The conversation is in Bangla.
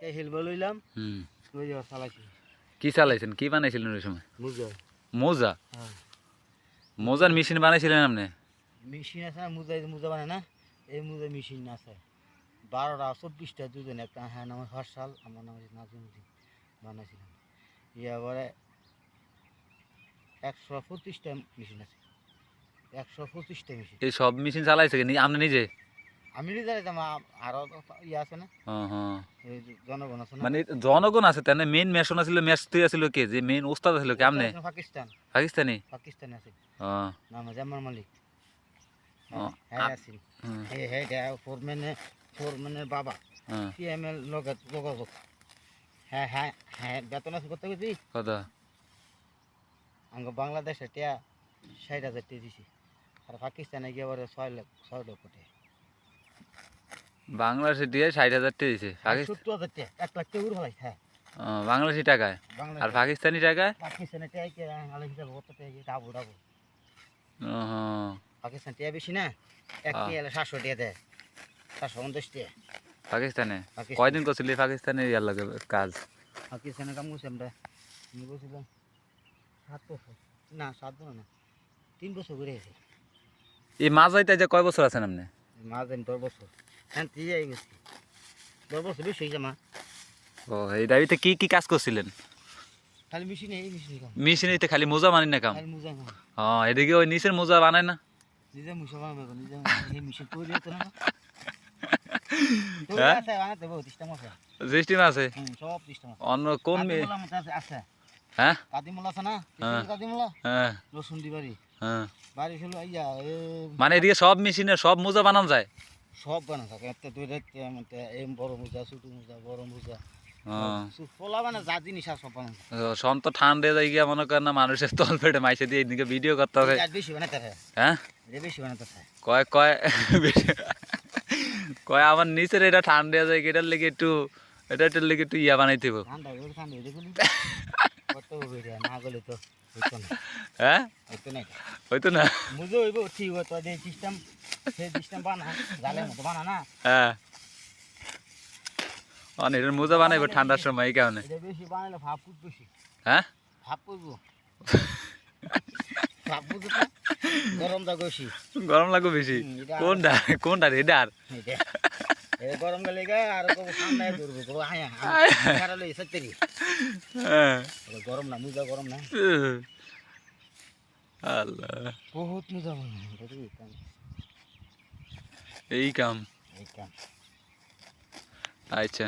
হেলবা লইলাম চালাইছি। কি চালাইছেন, কি বানাইছিলেন ওই সময়? মোজা। মোজা? হ্যাঁ মোজার মেশিন বানাইছিলেন আপনি? মেশিন আছে না, মোজা বানায় না, এই মোজা মেশিন আছে 12টা 24টা দুজন, একটা হ্যাঁ নাম হরসাল, আমার নাম হচ্ছে নাজিমুদ্দিন, বানাইছিলাম। এবারে 125টা মেশিন আছে, 125টা মেশিন। এই সব মেশিন চালাইছে কি আপনি নিজে? আমি নিজে আরো ইয়ে আছে না, এই জনগণ আছে না। মানে জনগণ আছে তাই না? মেইন মেশন আছিল, মেশতে আছিল কে, যে মেইন ওস্তাদ আছিল কে আপনি? পাকিস্তান পাকিস্তানি? পাকিস্তানি আছে, হ্যাঁ নাম জামাল মালিক। হ্যাঁ হ্যাঁ আছি ফোরম্যানের বাবা পিএমএল যোগাযোগ। হ্যাঁ হ্যাঁ হ্যাঁ বেতন আছে কত গেছি কথা আমাকে বাংলাদেশে 60,000 টাকা দিছি, আর পাকিস্তানে গিয়ে আবার 6 লক্ষ টাকা। বাংলাদেশে দিয়ে 60,000 টাকা দিছে। 70,000 টাকা, 1 লাখ টাকা ভাই। হ্যাঁ বাংলাদেশি টাকায়? আর পাকিস্তানি টাকায়? পাকিস্তানে টাকা আলাদা হিসাবে কত টাকা ডাবল ডাবল। ও পাকিস্তান টাকা বেশি না, এক টাকা 700 টাকা দেয়, 750 টাকা। পাকিস্তানে কয়দিন করছিলি পাকিস্তানে ইয়ার লাগে কাজ? পাকিস্তানে কাম করছি আমরা, আমি করছিলাম 7 বছর, না 7 বছর না 3 বছর ঘুরে গেছি। এই মাঝাইতে যে কয় বছর আছেন আপনি? মাঝ 10 বছর, হ্যাঁ যাই গেছি 10 বছর বেশি হয়েছে মা। ও এই দাবিতে কি কি কাজ করছিলেন? খালি মেশিন, এই মেশিন কাম, মেশিনে খালি মোজা বানাই না কাম? খালি মোজা কাম। এদিকে ওই নিচের মোজা বানায় না? নিজে মুসা বানাবো, নিজে এই মেশিন তৈরি হতো না। হ্যাঁ আছে বানাতে বহুত সিস্টেম আছে, সিস্টেম আছে সব সিস্টেম আছে। অন্য কোন আছে, হ্যাঁ কাদিমুল আছে না, হ্যাঁ কাদিমুল্লা হ্যাঁ রসুন দি বাড়ি, হ্যাঁ। বাড়ি ছিল ইয়া মানে এদিকে সব মেশিনে সব মোজা বানানো যায়? সব বানা থাকে, একটা দুই এই বড় মোজা, ছোট মোজা, বড় মোজা, হ্যাঁ পোলা মানে যা জিনিস আর সব বানা। সন তো ঠান্ডা যায় গিয়া মনে করেন না, মানুষের তল পেটে মাইসে দিয়ে এদিকে ভিডিও করতে হবে। বেশি বানাতে হয়, হ্যাঁ বেশি বানাতে হয়। কয় কয় কয় আমার নিচের এটা ঠান্ডা যায়, এটার লেগে একটু এটার লেগে একটু ইয়া বানাইতে হবে। ঠান্ডা দেখুন কত হবে না গেলে তো হইতো না। হ্যাঁ হইতো না, হয়তো না। মুজো হইব ঠিক হতো, যে সিস্টেম সেই সিস্টেম বানা জালের মতো বানা না। হ্যাঁ এটার মোজা বানাইবো ঠান্ডার সময় এই কারণে। এটা বেশি বানাইলে ভাব ফুট বেশি, হ্যাঁ ভাব করবো, ভাব বুঝো না, গরম দা বেশি, গরম লাগবে বেশি। কোনটা কোনটা এটার? গরম গেলে আর ঠান্ডায় ধরবো গরম না, মুজা গরম না, আল্লাহ বহুত মুজা এই কাম। এই কাম। আচ্ছা।